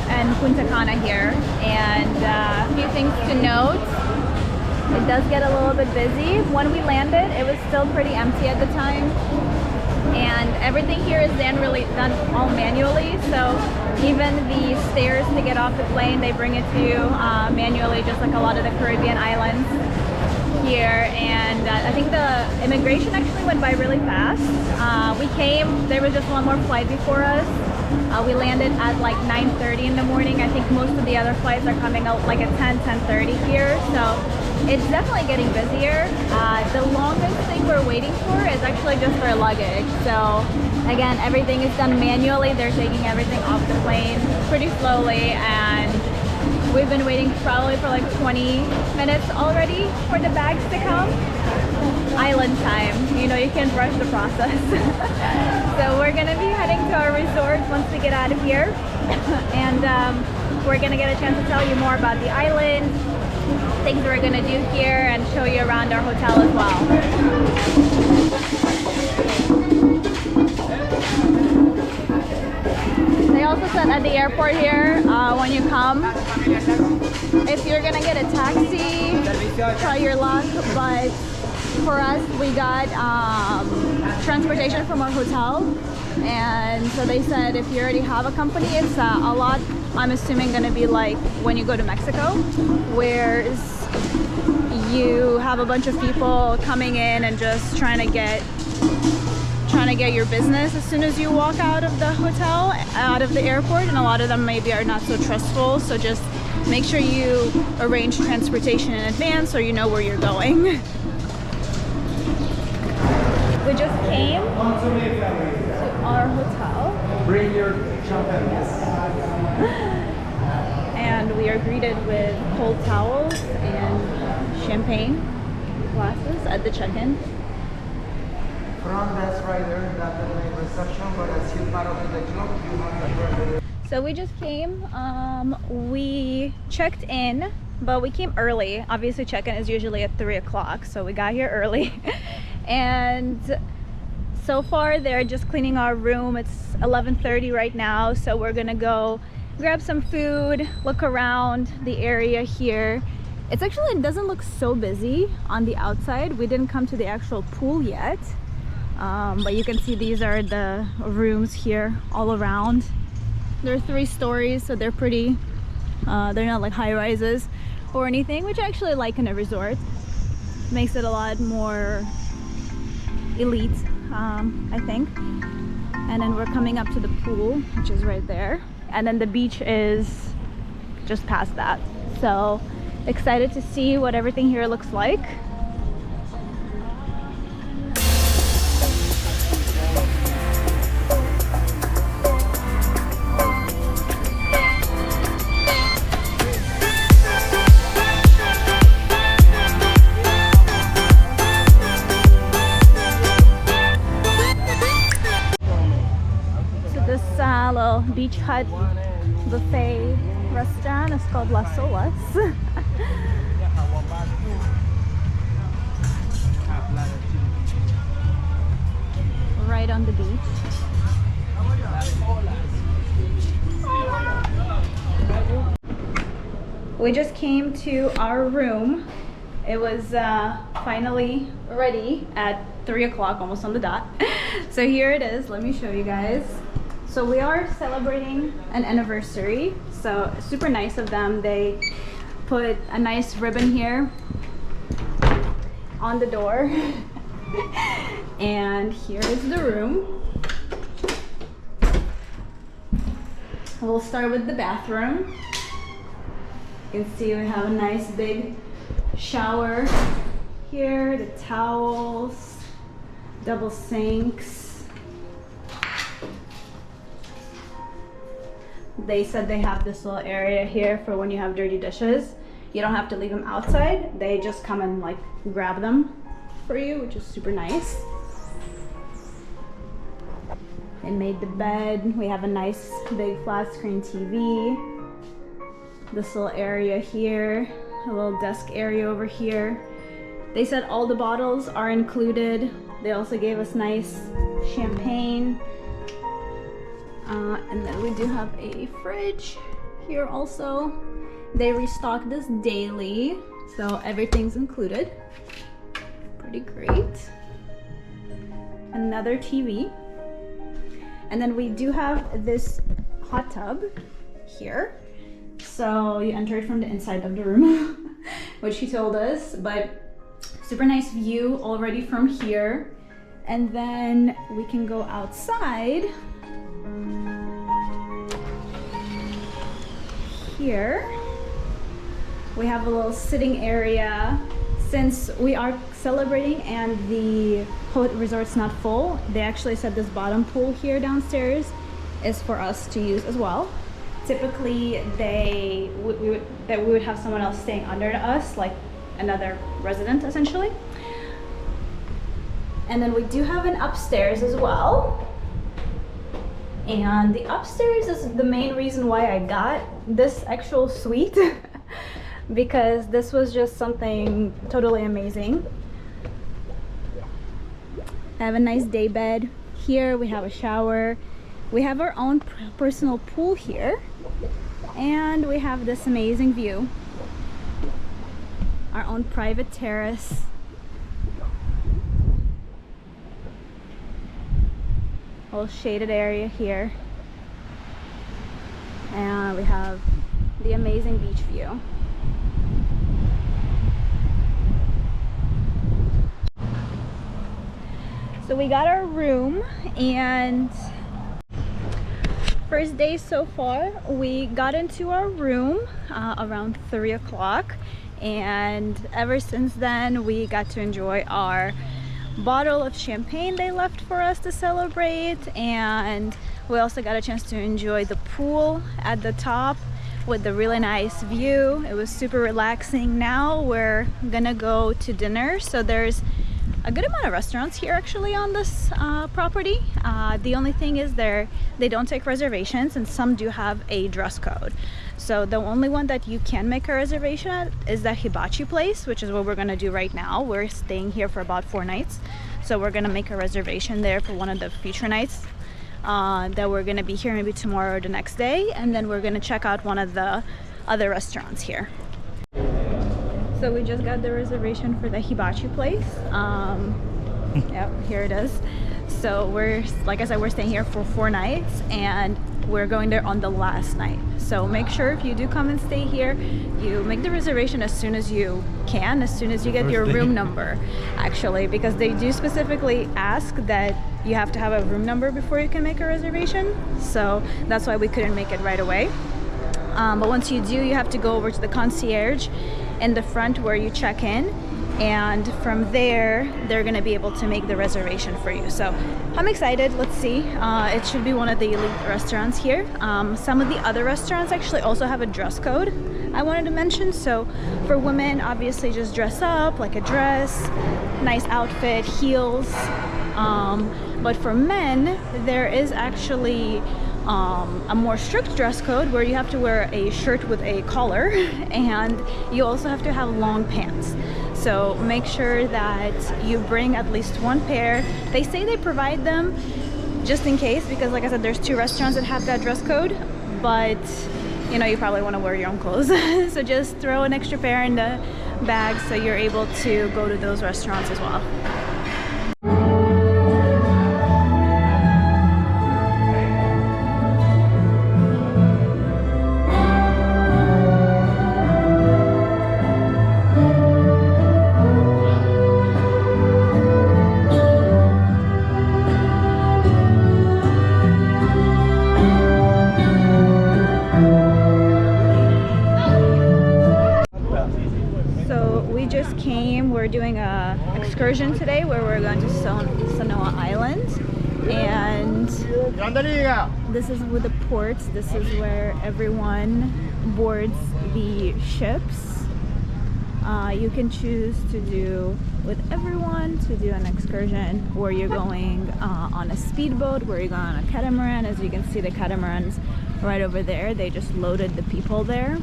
and Punta Cana here. And a few things to note. It does get a little bit busy. When we landed, it was still pretty empty at the time. And everything here is done all manually. So even the stairs to get off the plane, they bring it to you manually, just like a lot of the Caribbean islands here. And I think the immigration actually went by really fast. We came, there was just one more flight before us. We landed at like 9:30 in the morning. I think most of the other flights are coming out like at 10:30 here. So it's definitely getting busier. The longest thing we're waiting for is actually just our luggage. So again, everything is done manually. They're taking everything off the plane pretty slowly, and we've been waiting probably for like 20 minutes already for the bags to come. Island time, you know, you can't rush the process. So we're gonna be heading to our resort once we get out of here. And we're gonna get a chance to tell you more about the island, things we're gonna do here, and show you around our hotel as well. They also said at the airport here, when you come, if you're gonna get a taxi, try your luck. But for us, we got transportation from our hotel, and so they said if you already have a company, it's a lot, I'm assuming, gonna be like when you go to Mexico, where you have a bunch of people coming in and just trying to get your business as soon as you walk out of the hotel, out of the airport, and a lot of them maybe are not so trustful. So just make sure you arrange transportation in advance so you know where you're going. We just came to our hotel. Bring your champagne. And we are greeted with cold towels and champagne glasses at the check-in. Front desk right there, that's the main reception, but as you part of the club, you have the. So we just came, we checked in, but we came early. Obviously check-in is usually at 3 o'clock, so we got here early. And so far they're just cleaning our room. It's 11:30 right now, so we're gonna go grab some food, look around the area here. It doesn't look so busy on the outside. We didn't come to the actual pool yet, but you can see these are the rooms here all around. They're 3 stories, so they're pretty, they're not like high rises or anything, which I actually like in a resort. Makes it a lot more elite, I think. And then we're coming up to the pool, which is right there, and then the beach is just past that. So excited to see what everything here looks like. Little beach hut buffet restaurant is called Las Olas. Right on the beach. We just came to our room. It was finally ready at 3 o'clock, almost on the dot. So here it is. Let me show you guys. So we are celebrating an anniversary, so super nice of them. They put a nice ribbon here on the door. And here is the room. We'll start with the bathroom. You can see we have a nice big shower here, the towels, double sinks. They said they have this little area here for when you have dirty dishes. You don't have to leave them outside. They just come and like grab them for you, which is super nice. They made the bed. We have a nice big flat screen TV. This little area here, a little desk area over here. They said all the bottles are included. They also gave us nice champagne. And then we do have a fridge here also. They restock this daily, so everything's included. Pretty great. Another TV. And then we do have this hot tub here. So you enter it from the inside of the room, which he told us, but super nice view already from here. And then we can go outside. Here we have a little sitting area. Since we are celebrating and the resort's not full, they actually said this bottom pool here downstairs is for us to use as well. Typically we would have someone else staying under us, like another resident essentially. And then we do have an upstairs as well. And the upstairs is the main reason why I got this actual suite because this was just something totally amazing. I have a nice day bed here. We have a shower. We have our own personal pool here. And we have this amazing view. Our own private terrace. Whole shaded area here. And we have the amazing beach view. So we got our room, and first day so far, we got into our room around 3 o'clock, and ever since then we got to enjoy our bottle of champagne they left for us to celebrate, and we also got a chance to enjoy the pool at the top with the really nice view. It was super relaxing. Now we're gonna go to dinner. So there's a good amount of restaurants here actually on this property. The only thing is they don't take reservations, and some do have a dress code. So the only one that you can make a reservation at is the hibachi place, which is what we're gonna do right now. We're staying here for about 4 nights, so we're gonna make a reservation there for one of the future nights that we're gonna be here, maybe tomorrow or the next day, and then we're gonna check out one of the other restaurants here. So we just got the reservation for the hibachi place. Yep, here it is. So we're, like I said, we're staying here for 4 nights, and we're going there on the last night. So make sure if you do come and stay here, you make the reservation as soon as you can, as soon as you get your room number, actually, because they do specifically ask that you have to have a room number before you can make a reservation. So that's why we couldn't make it right away. But once you do, you have to go over to the concierge in the front where you check in, and from there they're going to be able to make the reservation for you. So I'm excited. Let's see. It should be one of the elite restaurants here. Some of the other restaurants actually also have a dress code I wanted to mention. So for women, obviously just dress up like a dress, nice outfit, heels. But for men, there is actually a more strict dress code where you have to wear a shirt with a collar, and you also have to have long pants. So make sure that you bring at least 1 pair. They say they provide them just in case, because like I said, there's 2 restaurants that have that dress code, but you know, you probably want to wear your own clothes. So just throw an extra pair in the bag so you're able to go to those restaurants as well. We're doing a excursion today where we're going to Saona Island, and this is with the ports. This is where everyone boards the ships. You can choose to do with everyone to do an excursion where you're going on a speedboat, where you're going on a catamaran. As you can see, the catamaran's right over there. They just loaded the people there.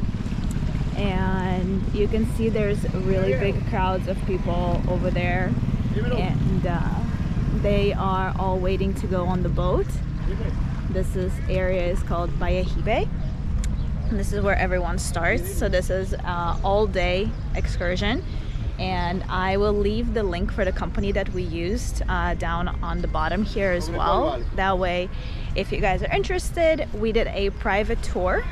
And you can see there's really big crowds of people over there, and they are all waiting to go on the boat. This area is called Bayahibe, And this is where everyone starts. So this is all day excursion. And I will leave the link for the company that we used down on the bottom here as well. That way, if you guys are interested, we did a private tour,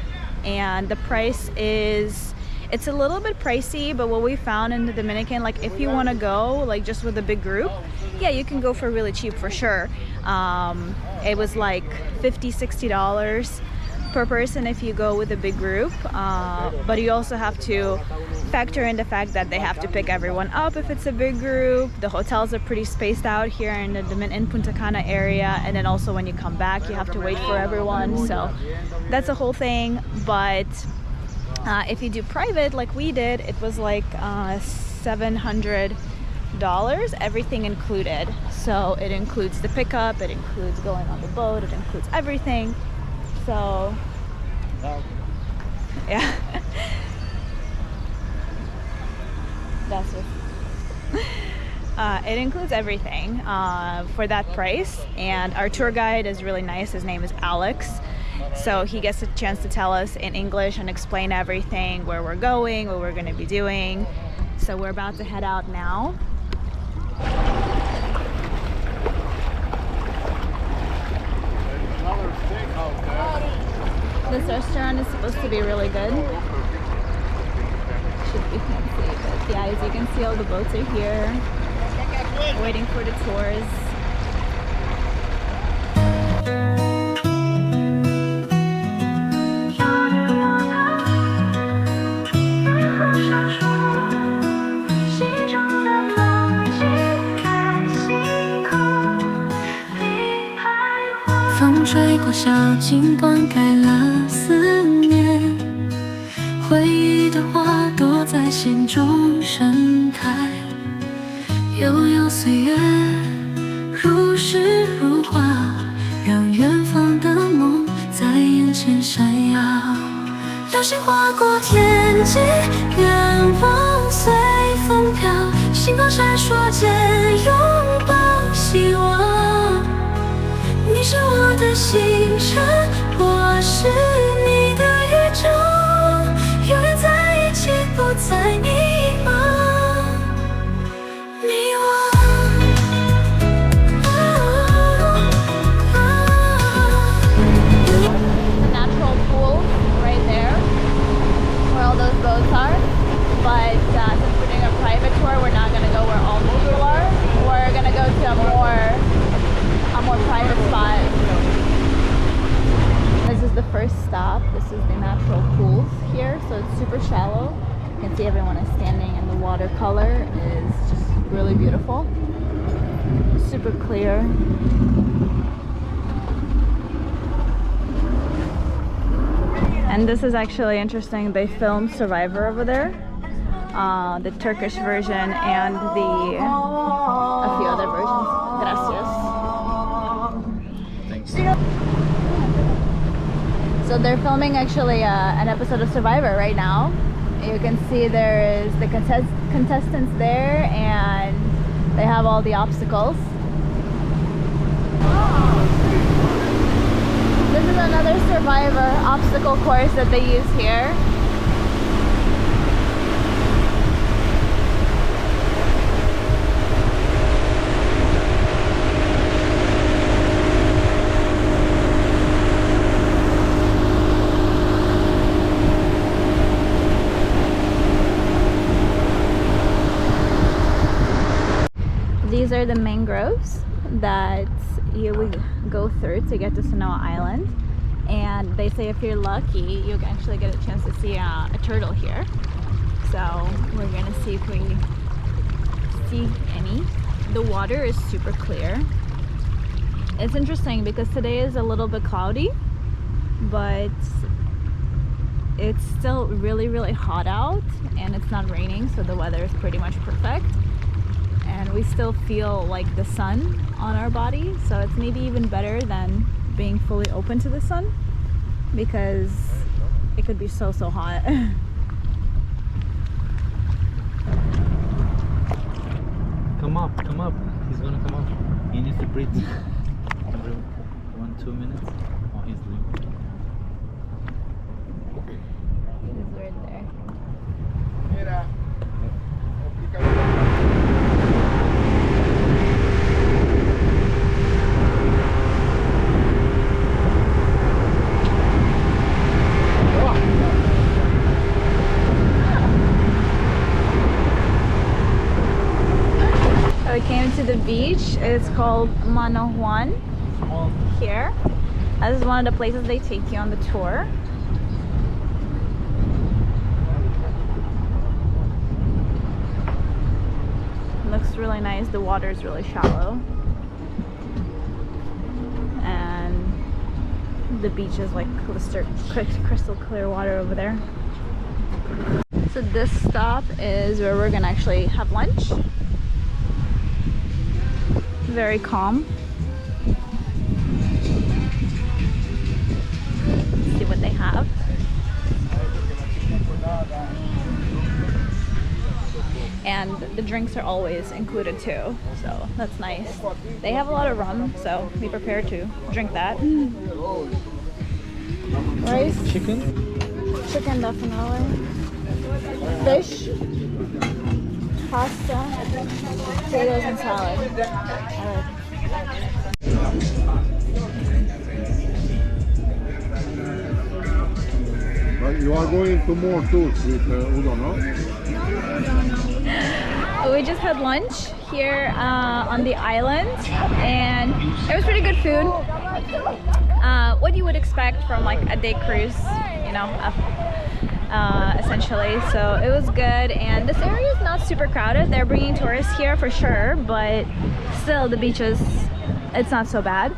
and the price is, it's a little bit pricey, but what we found in the Dominican, like if you want to go like just with a big group, yeah, you can go for really cheap for sure. It was like $50–$60 per person if you go with a big group, but you also have to factor in the fact that they have to pick everyone up if it's a big group. The hotels are pretty spaced out here in the Punta Cana area, and then also when you come back you have to wait for everyone, so that's a whole thing. But if you do private like we did, it was like $700, everything included. So it includes the pickup, it includes going on the boat, it includes everything. So yeah. That's it. It includes everything for that price, and our tour guide is really nice. His name is Alex, so he gets a chance to tell us in English and explain everything, where we're going, what we're going to be doing. So we're about to head out now. This restaurant is supposed to be really good. Should be fancy, but yeah, as you can see, all the boats are here waiting for the tours.风吹过小径，灌溉了思念，回忆的花朵在心中盛开，悠悠岁月如诗如画，让远方的梦在眼前闪耀。流星划过天际，愿望随风飘，星光闪烁间拥抱希望。你是我的星辰，我是你的宇宙，永远在一起，不再迷茫。The natural pool right there, where all those boats are. But since we're doing a private tour, we're not gonna go where all the people are. We're gonna go to a more private spot. This is the first stop. This is the natural pools here, so it's super shallow. You can see everyone is standing, and the watercolor is just really beautiful. Super clear. And this is actually interesting. They filmed Survivor over there, the Turkish version and a few other versions. Gracias. So they're filming actually an episode of Survivor right now. You can see there is the contestants there, and they have all the obstacles. This is another Survivor obstacle course that they use here. These are the mangroves that you would go through to get to Saona Island, and they say if you're lucky you can actually get a chance to see a turtle here. So we're gonna see if we see any. The water is super clear. It's interesting because today is a little bit cloudy, but it's still really hot out, and it's not raining, so the weather is pretty much perfect. And we still feel like the sun on our body, so it's maybe even better than being fully open to the sun, because it could be so hot. Come up. He's gonna come up. He needs to breathe. Every 1-2 minutes. Oh, he's leaving. beach is called Manahuan Small. here. This is one of the places they take you on the tour. Looks really nice. The water is really shallow. And the beach is like crystal clear water over there. So this stop is where we're gonna actually have lunch. Very calm. Let's see what they have. And the drinks are always included too, so that's nice. They have a lot of rum, so be prepared to drink that. Rice? Chicken? Chicken, definitely. Fish, pasta, potatoes, and salad. You are going to more tours with Udo, no? We just had lunch here on the island, and it was pretty good food. What you would expect from like a day cruise, you know, essentially. So it was good, and this area is not super crowded. They're bringing tourists here for sure, but still the beaches, it's not so bad.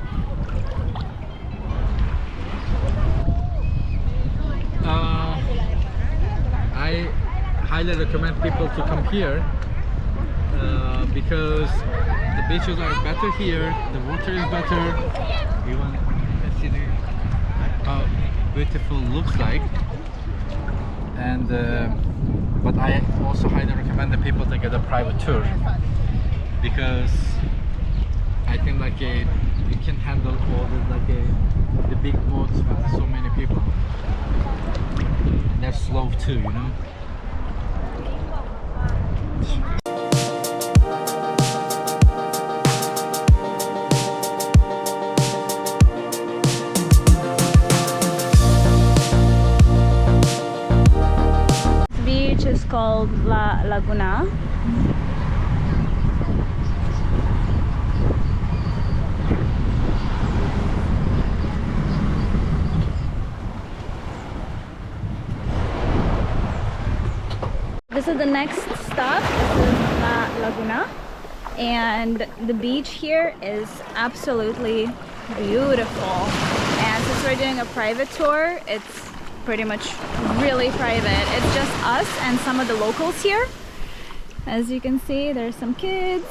I highly recommend people to come here because the beaches are better here, the water is better, even let's see how beautiful it looks like. And but I also highly recommend the people to get a private tour, because I think like you can handle all the big boats with so many people. And they're slow too, you know. This beach is called La Laguna. This is the next stop. This is La Laguna, and the beach here is absolutely beautiful. And since we're doing a private tour, it's pretty much really private. It's just us and some of the locals here. As you can see, there's some kids,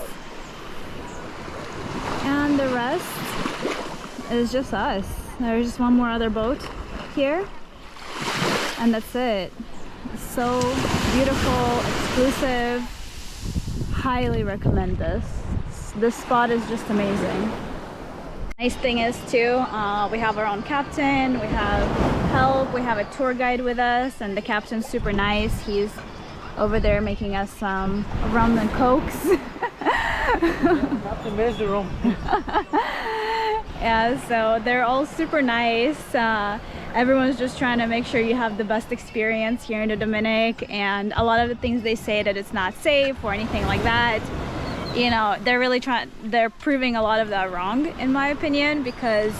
and the rest is just us. There's just one more other boat here, and that's it. So beautiful, exclusive. Highly recommend this. This spot is just amazing. Nice thing is too, we have our own captain, we have help, we have a tour guide with us, and the captain's super nice. He's over there making us some rum and cokes. Captain, where's the room? Yeah, so they're all super nice. Everyone's just trying to make sure you have the best experience here in the Dominic, and a lot of the things they say that it's not safe or anything like that, you know, they're proving a lot of that wrong, in my opinion, because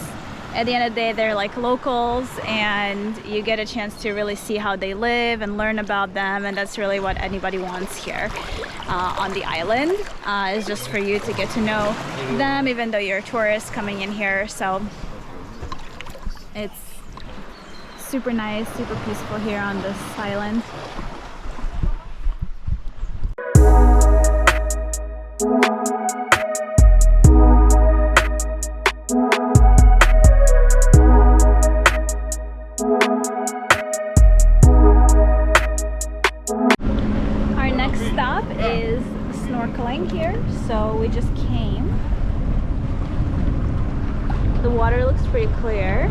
at the end of the day they're like locals, and you get a chance to really see how they live and learn about them, and that's really what anybody wants here on the island, is just for you to get to know them, even though you're a tourist coming in here. So it's super nice, super peaceful here on this island. Our next stop is snorkeling here, so we just came. The water looks pretty clear.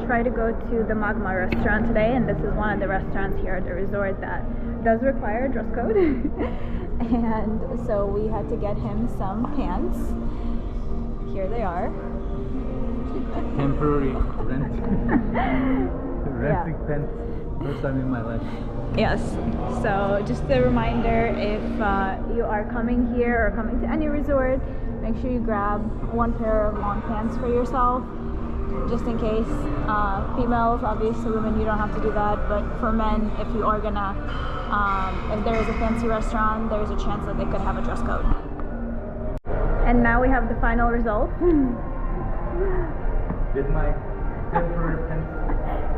try to go to the Magma restaurant today, and this is one of the restaurants here at the resort that does require a dress code. And so we had to get him some pants. Here they are. Temporary renting pants. First time in my life. Yes, so just a reminder, if you are coming here or coming to any resort, make sure you grab one pair of long pants for yourself, just in case. Females, obviously women, you don't have to do that, but for men, if you are gonna, if there is a fancy restaurant, there's a chance that they could have a dress code. And now we have the final result. With my temporary pants.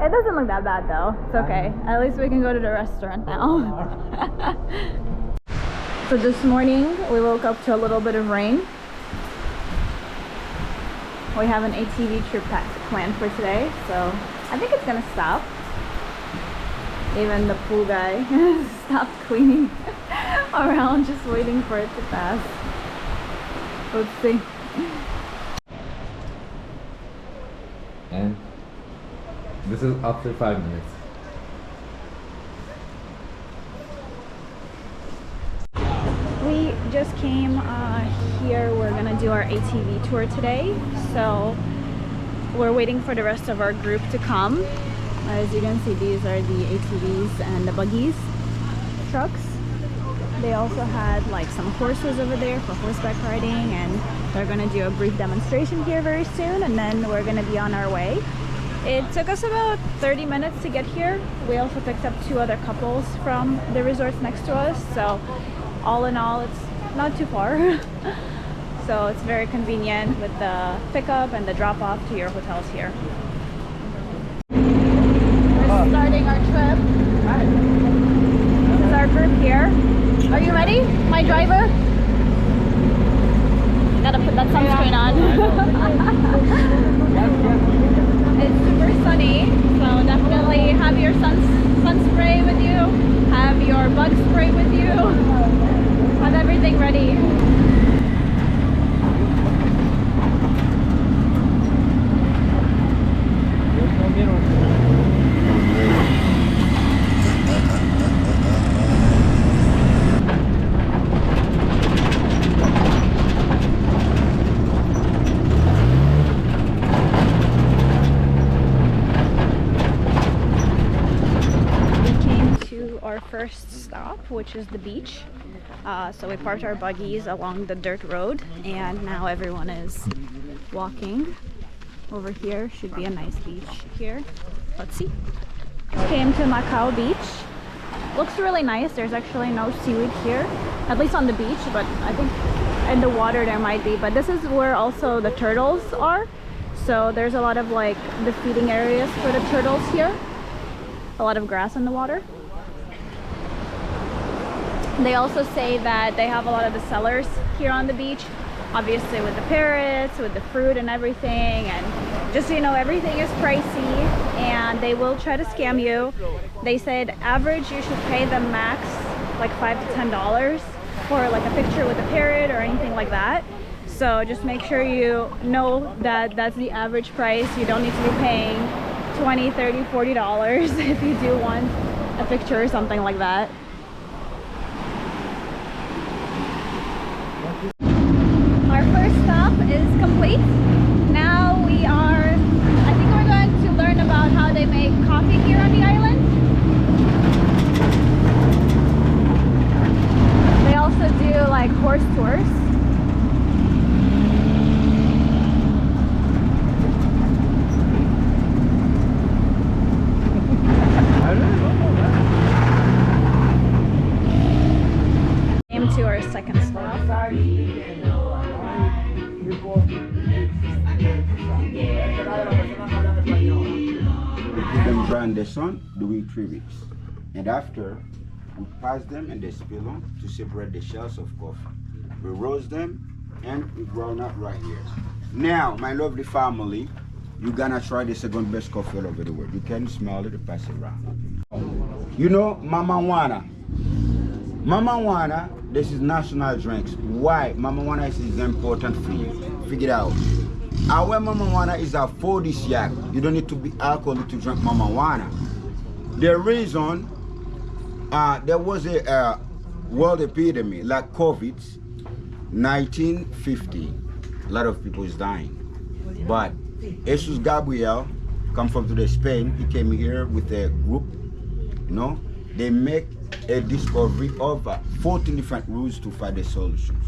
It doesn't look that bad though. It's okay. At least we can go to the restaurant now. So this morning we woke up to a little bit of rain. We have an ATV trip planned for today, so I think it's gonna stop. Even the pool guy stopped cleaning around, just waiting for it to pass. Let's see. And this is after 5 minutes. We just came here. We're gonna do our ATV tour today, so we're waiting for the rest of our group to come. As you can see, these are the ATVs and the buggies trucks. They also had like some horses over there for horseback riding, and they're gonna do a brief demonstration here very soon, and then we're gonna be on our way. It took us about 30 minutes to get here. We also picked up 2 other couples from the resorts next to us, so all in all, it's not too far. So it's very convenient with the pickup and the drop-off to your hotels here. We're starting our trip. This is our group here. Are you ready, my driver? Gotta put that sunscreen on. It's super sunny, so definitely have your sun spray with you, have your bug spray with you, have everything ready. First stop, which is the beach. So we parked our buggies along the dirt road, and now everyone is walking over here. Should be a nice beach here. Let's see. Came to Macau beach. Looks really nice. There's actually no seaweed here, at least on the beach, but I think in the water there might be. But this is where also the turtles are, so there's a lot of like the feeding areas for the turtles here. A lot of grass in the water. They also say that they have a lot of the sellers here on the beach, obviously with the parrots, with the fruit and everything, and just so you know, everything is pricey and they will try to scam you. They said average you should pay them max like $5 to $10 for like a picture with a parrot or anything like that. So just make sure you know that that's the average price. You don't need to be paying $20, $30, $40 if you do want a picture or something like that. Our first stop is complete. Now we are, I think we're going to learn about how they make coffee here on the island. They also do like horse tours. Came to our second stop. Them brand the sun doing 3 weeks, and after we pass them and they spill on to separate the shells of coffee. We roast them and we ground up right here. Now, my lovely family, you're gonna try the second best coffee all over the world. You can smell it and pass it around. You know, Mama Wana, this is national drinks. Why Mama Wana is important for you? Figure it out. Our mamawana is aphrodisiac. You don't need to be alcoholic to drink mamawana. The reason there was a world epidemic like COVID, 1950. A lot of people is dying. But Jesus Gabriel come from to the Spain. He came here with a group. You know, they make a discovery of 14 different routes to find the solutions.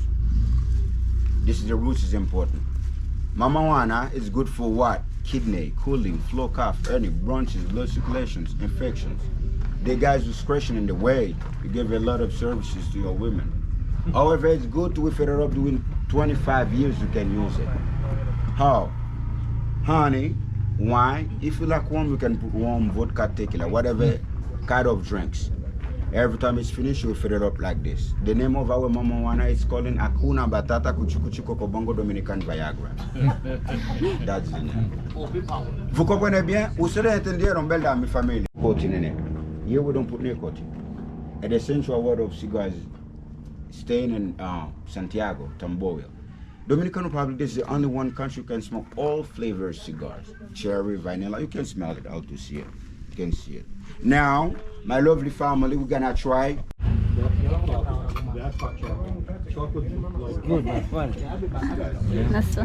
This is the routes is important. Mamawana is good for what? Kidney, cooling, flow cough, hernia, bronchitis, blood circulations, infections. The guys discretion in the way. You give a lot of services to your women. However, it's good to if you're up doing 25 years, you can use it. How? Honey, wine. If you like warm, you can put warm vodka, tequila, whatever kind of drinks. Every time it's finished, you fill it up like this. The name of our mamawana is calling Akuna Batata Kuchukuchi Kokobongo Dominican Viagra. That's the name. Vous comprenez bien? Vous serez entendu en belle dans ma famille. Here we don't put nicotine. An essential word of cigars staying in Santiago, Tamboya. Dominican Republic, this is the only one country you can smoke all flavored cigars. Cherry, vanilla, you can smell it out to see it. You can see it. Now, my lovely family, we're gonna try. Good, my friend. That's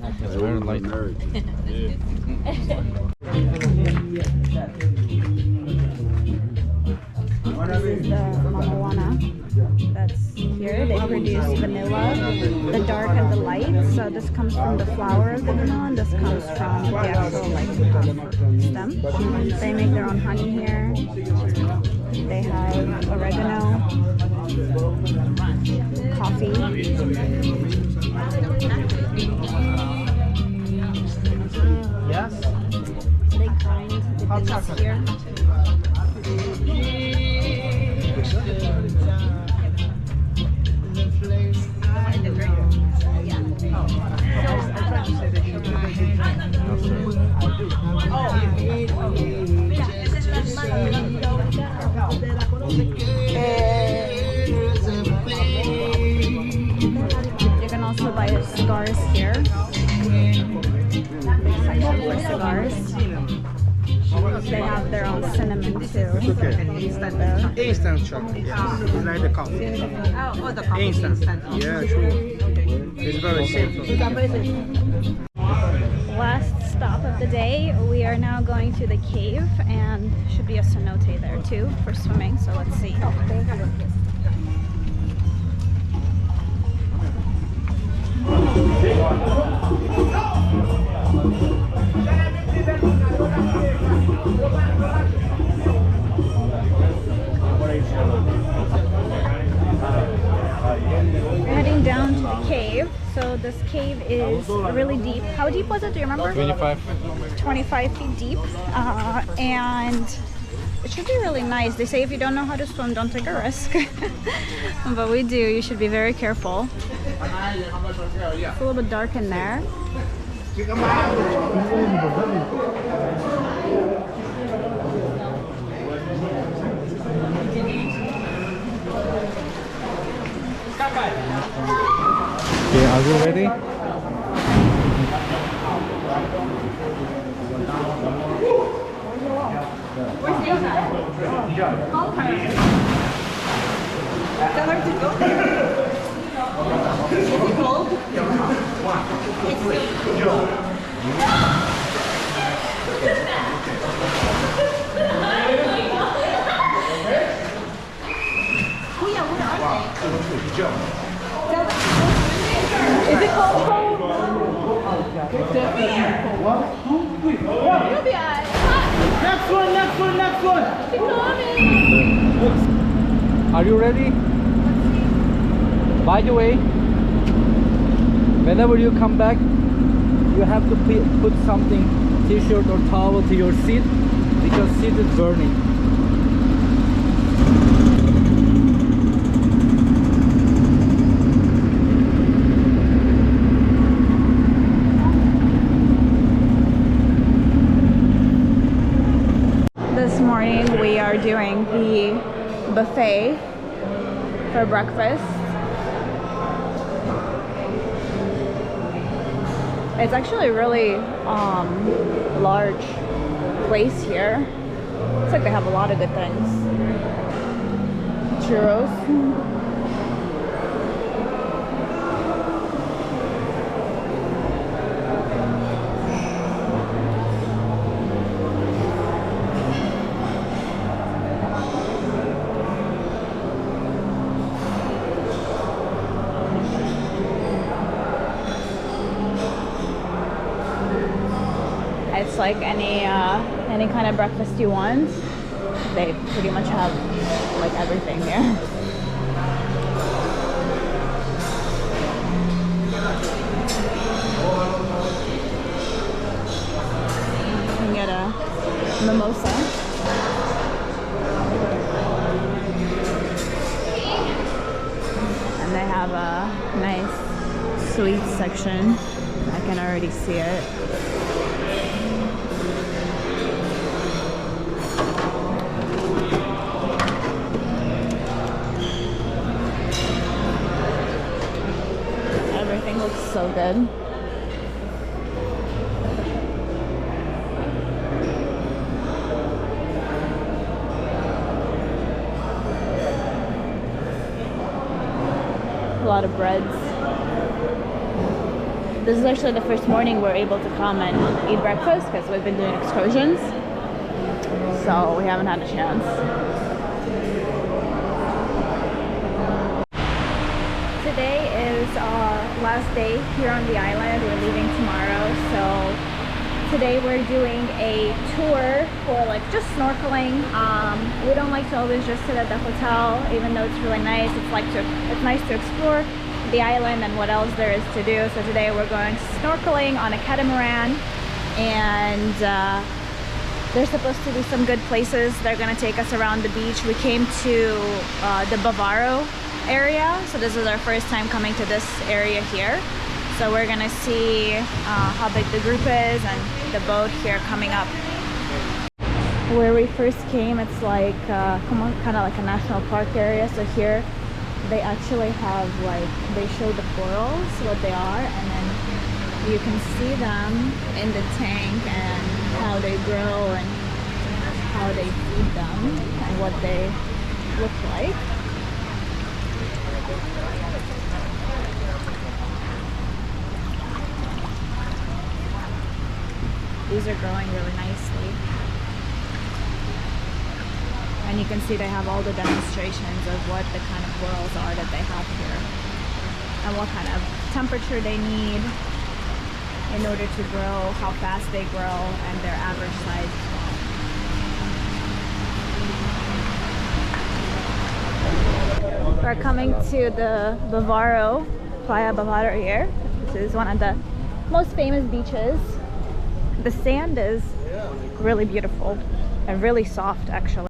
It's very light. This is the mamawana that's here. They produce vanilla, the dark and the light. So this comes from the flower of the vanilla, and this comes from the actual stem. They make their own honey here. They have oregano, coffee. Yes? They grind the bits here. You can also buy cigars here. Big section for cigars. They have their own cinnamon too. Instant chocolate, yes. It's like the coffee. Oh, the coffee Instant. Yeah, true. It's very simple. Last stop of the day, we are now going to the cave, and should be a cenote there too for swimming, so let's see. We're heading down to the cave. So this cave is really deep. How deep was it? Do you remember? 25. 25 feet deep. And it should be really nice. They say if you don't know how to swim, don't take a risk. But we do. You should be very careful. It's a little bit dark in there. Okay, are you ready? Tell her to go there. Is it cold? Is it cold? You'll be alright. Next one. Are you ready? By the way, whenever you come back, you have to put something, t-shirt or towel to your seat, because seat is burning. This morning we are doing the buffet for breakfast. It's actually a really large place here. Looks like they have a lot of good things. Churros. It's like any kind of breakfast you want. They pretty much have like everything here. You can get a mimosa. And they have a nice sweet section. I can already see it. So good. A lot of breads. This is actually the first morning we're able to come and eat breakfast because we've been doing excursions. So we haven't had a chance. Today is our last day here on the island. We're leaving tomorrow, so today we're doing a tour for like just snorkeling. We don't like to always just sit at the hotel, even though it's really nice. It's nice to explore the island and what else there is to do. So today we're going snorkeling on a catamaran, and there's supposed to be some good places. They're gonna take us around the beach. We came to the Bavaro area, so this is our first time coming to this area here. So we're gonna see how big the group is and the boat here coming up. Where we first came, it's like kind of like a national park area. So here they actually have like, they show the corals, what they are, and then you can see them in the tank and how they grow and how they feed them and what they look like. These are growing really nicely. And you can see they have all the demonstrations of what the kind of corals are that they have here. And what kind of temperature they need in order to grow, how fast they grow, and their average size. We're coming to the Playa Bavaro here. This is one of the most famous beaches. The sand is really beautiful and really soft actually.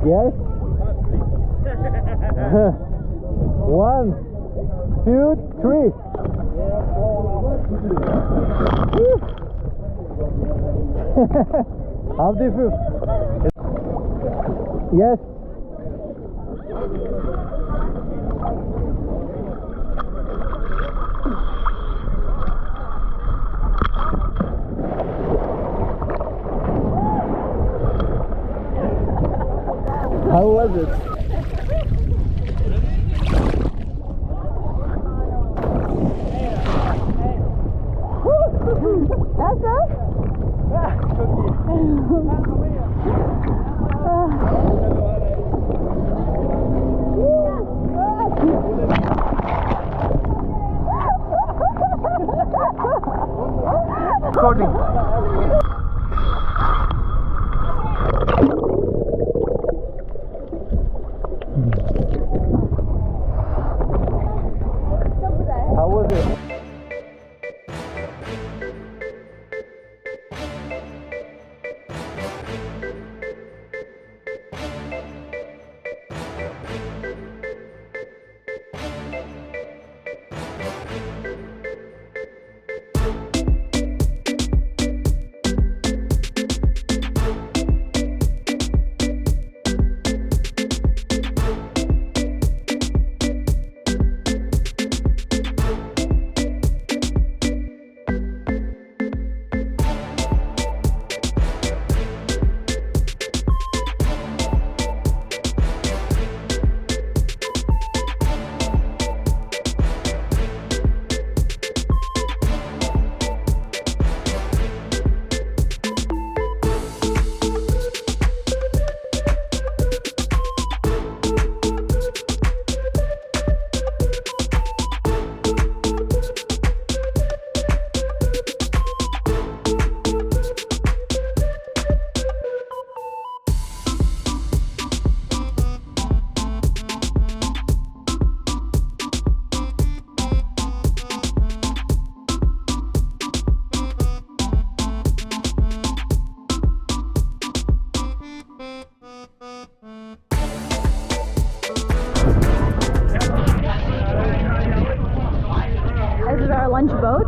Yes? 1, 2, 3. How do you feel? Yes. How was it? That's it? Recording. How was it? This is our lunch boat.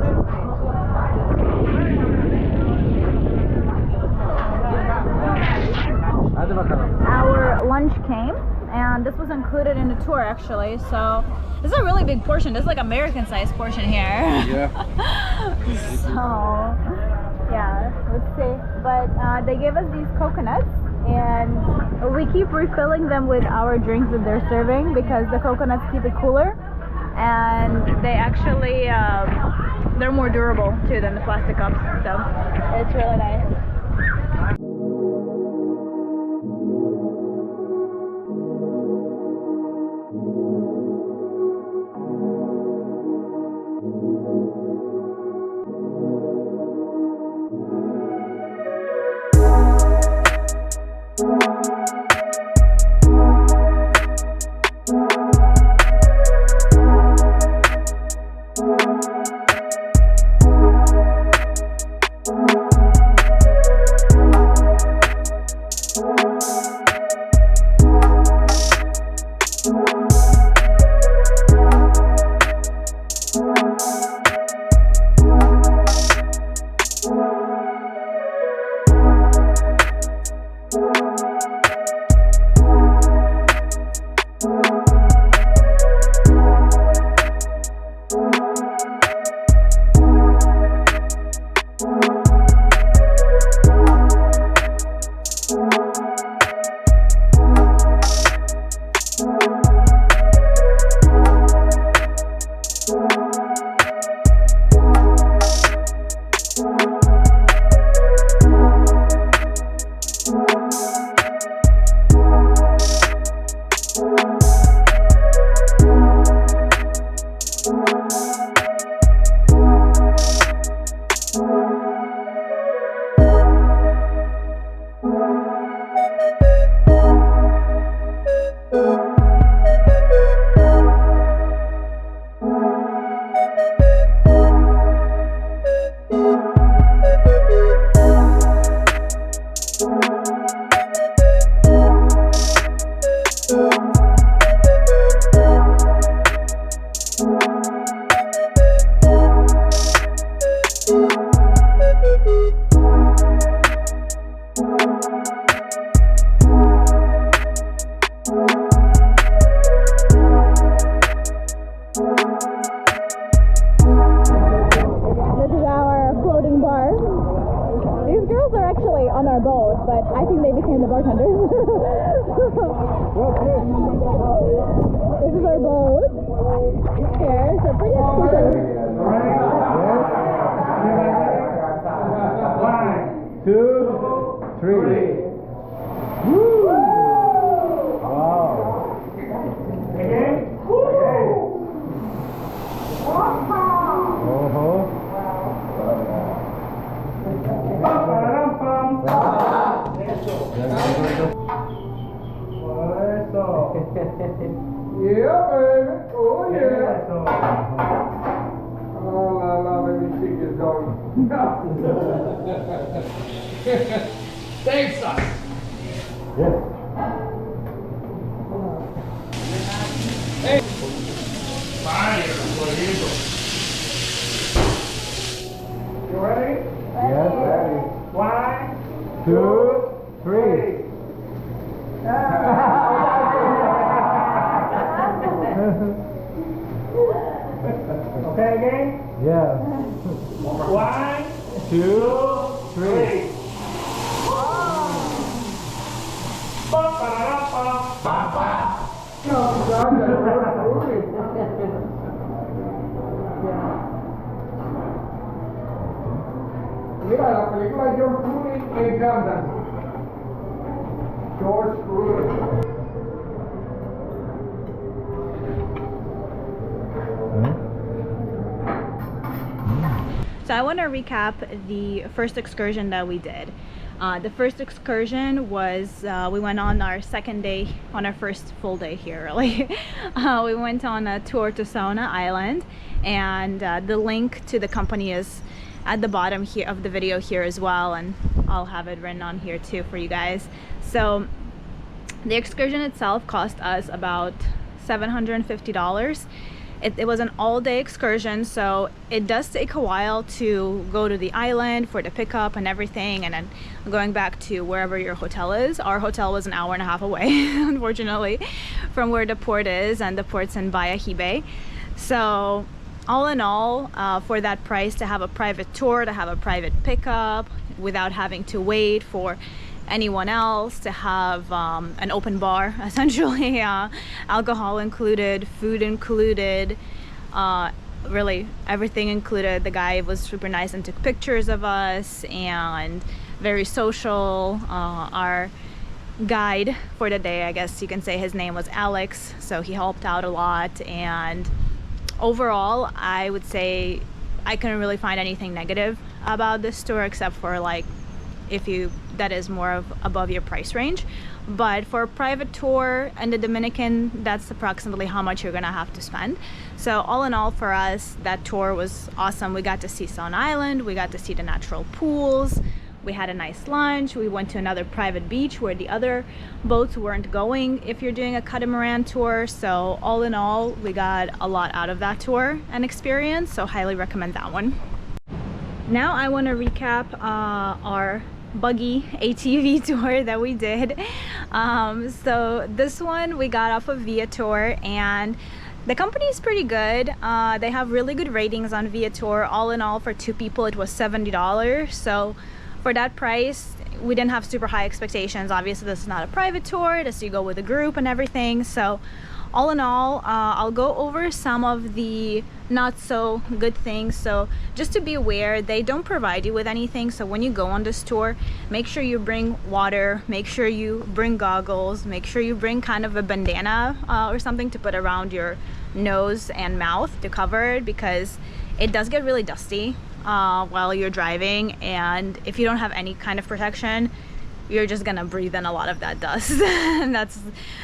Our lunch came, and this was included in the tour actually. So this is a really big portion. This is like American-sized portion here. Yeah. So yeah, let's see. But they gave us these coconuts, and we keep refilling them with our drinks that they're serving because the coconuts keep it cooler, and they actually they're more durable too than the plastic cups. So it's really nice. on our boat, but I think they became the bartenders. This is our boat here, so pretty exclusive. 1, 2, 3. Woo! Wow. Again? Yeah, baby. Oh, yeah. Oh, la la, baby, she is going. Thanks, son. Yes. Hey. Fire, bonito. You ready? Yes, ready. 1, 2, 3. Okay again? Yeah. 1, 2, 3. Mira la película de George Clooney me encanta. George Clooney. So I want to recap the first excursion that we did. The first excursion was we went on our second day, on our first full day here really. We went on a tour to Saona Island, and the link to the company is at the bottom here of the video here as well, and I'll have it written on here too for you guys. So the excursion itself cost us about $750. It was an all-day excursion, so it does take a while to go to the island for the pickup and everything, and then going back to wherever your hotel is. Our hotel was an hour and a half away, unfortunately, from where the port is, and the port's in Buggy. So all in all, for that price, to have a private tour, to have a private pickup without having to wait for anyone else, to have an open bar, essentially, alcohol included, food included, really everything included. The guy was super nice and took pictures of us, and very social. Our guide for the day, I guess you can say, his name was Alex, so he helped out a lot. And overall, I would say I couldn't really find anything negative about this tour, except for like that is more of above your price range. But for a private tour in the Dominican, that's approximately how much you're gonna have to spend. So all in all, for us, that tour was awesome. We got to see Saona Island, we got to see the natural pools, we had a nice lunch, we went to another private beach where the other boats weren't going if you're doing a catamaran tour. So all in all, we got a lot out of that tour and experience, so highly recommend that one. Now I want to recap our Buggy ATV tour that we did. So this one we got off of Viator, and the company is pretty good. They have really good ratings on Viator. All in all, for 2 people it was $70. So for that price, we didn't have super high expectations. Obviously this is not a private tour, this you go with a group and everything. So all in all, I'll go over some of the not so good things. So just to be aware, they don't provide you with anything. So when you go on this tour, make sure you bring water, make sure you bring goggles, make sure you bring kind of a bandana or something to put around your nose and mouth to cover it, because it does get really dusty while you're driving, and if you don't have any kind of protection, you're just gonna breathe in a lot of that dust and that's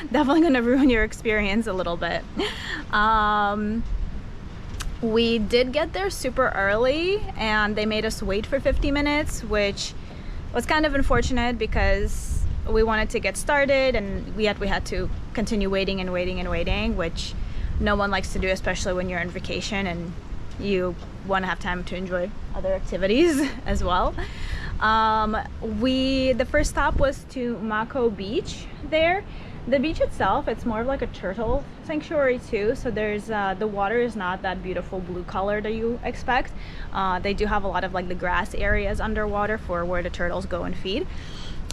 definitely gonna ruin your experience a little bit. We did get there super early, and they made us wait for 50 minutes, which was kind of unfortunate because we wanted to get started, and yet we had to continue waiting and waiting and waiting, which no one likes to do, especially when you're on vacation and you want to have time to enjoy other activities as well. The first stop was to Macau beach there. The beach itself, it's more of like a turtle sanctuary too, so there's the water is not that beautiful blue color that you expect. They do have a lot of like the grass areas underwater for where the turtles go and feed.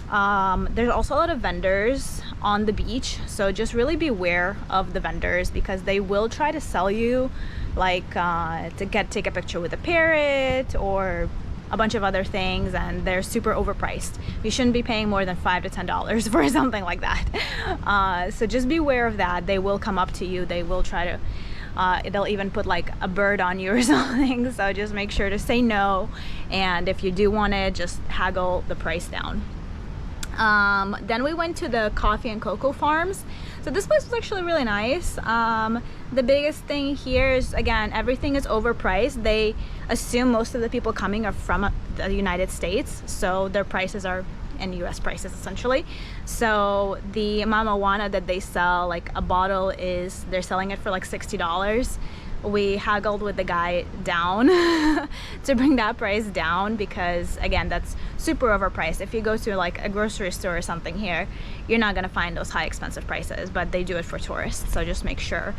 There's also a lot of vendors on the beach, so just really beware of the vendors because they will try to sell you like to take a picture with a parrot or a bunch of other things, and they're super overpriced. You shouldn't be paying more than $5 to $10 for something like that. So just beware of that. They will come up to you, they will try to they'll even put like a bird on you or something, so just make sure to say no, and if you do want it, just haggle the price down. Then we went to the coffee and cocoa farms. So this place was actually really nice. The biggest thing here is, again, everything is overpriced. They assume most of the people coming are from the United States, so their prices are in US prices essentially. So the mamajuana that they sell, like a bottle is, they're selling it for like $60. We haggled with the guy down to bring that price down because, again, that's super overpriced. If you go to like a grocery store or something here, you're not gonna find those high expensive prices, but they do it for tourists. So just make sure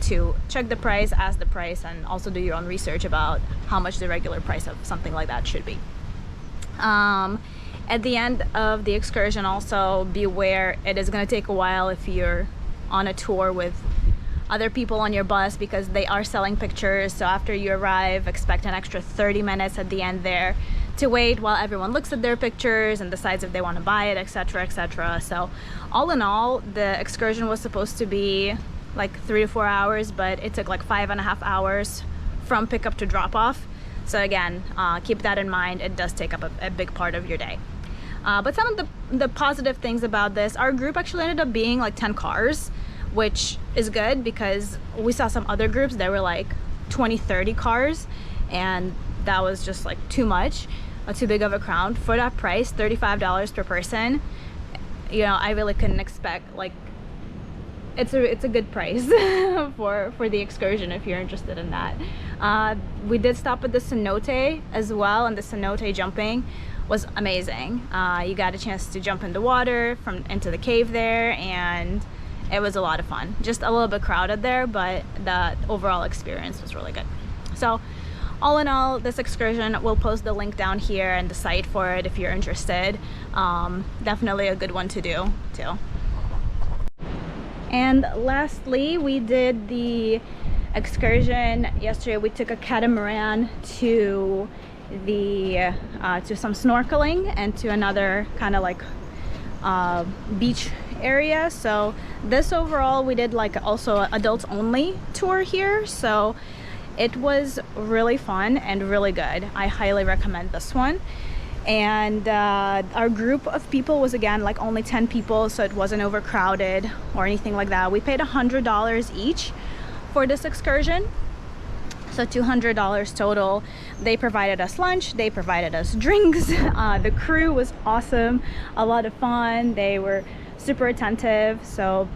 to check the price, ask the price, and also do your own research about how much the regular price of something like that should be. At the end of the excursion, also beware, it is gonna take a while if you're on a tour with other people on your bus because they are selling pictures. So after you arrive, expect an extra 30 minutes at the end there to wait while everyone looks at their pictures and decides if they want to buy it, etc., etc. So all in all, the excursion was supposed to be like 3 to 4 hours, but it took like 5.5 hours from pickup to drop off. So again, keep that in mind. It does take up a big part of your day. But some of the positive things about this, our group actually ended up being like 10 cars, which is good because we saw some other groups that were like 20-30 cars, and that was just like too much, too big of a crowd for that price. $35 per person, you know, I really couldn't expect, like, it's a good price for the excursion if you're interested in that. We did stop at the cenote as well, and the cenote jumping was amazing. You got a chance to jump in the water into the cave there, and it was a lot of fun. Just a little bit crowded there, but the overall experience was really good. So all in all, this excursion, we'll post the link down here and the site for it if you're interested. Definitely a good one to do too. And lastly, we did the excursion yesterday. We took a catamaran to some snorkeling and to another kind of like beach area. So this overall, we did like also adults only tour here, so it was really fun and really good. I highly recommend this one. And our group of people was, again, like only 10 people, so it wasn't overcrowded or anything like that. We paid $100 each for this excursion, so $200 total. They provided us lunch, they provided us drinks. The crew was awesome, a lot of fun. They were super attentive, so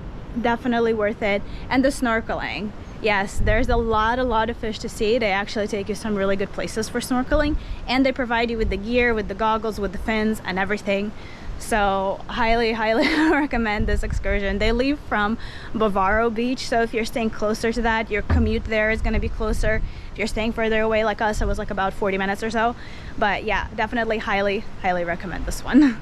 definitely worth it. And the snorkeling, yes, there's a lot of fish to see. They actually take you some really good places for snorkeling, and they provide you with the gear, with the goggles, with the fins and everything. So highly recommend this excursion. They leave from Bavaro Beach, so if you're staying closer to that, your commute there is going to be closer. If you're staying further away like us, it was like about 40 minutes or so. But yeah, definitely highly recommend this one.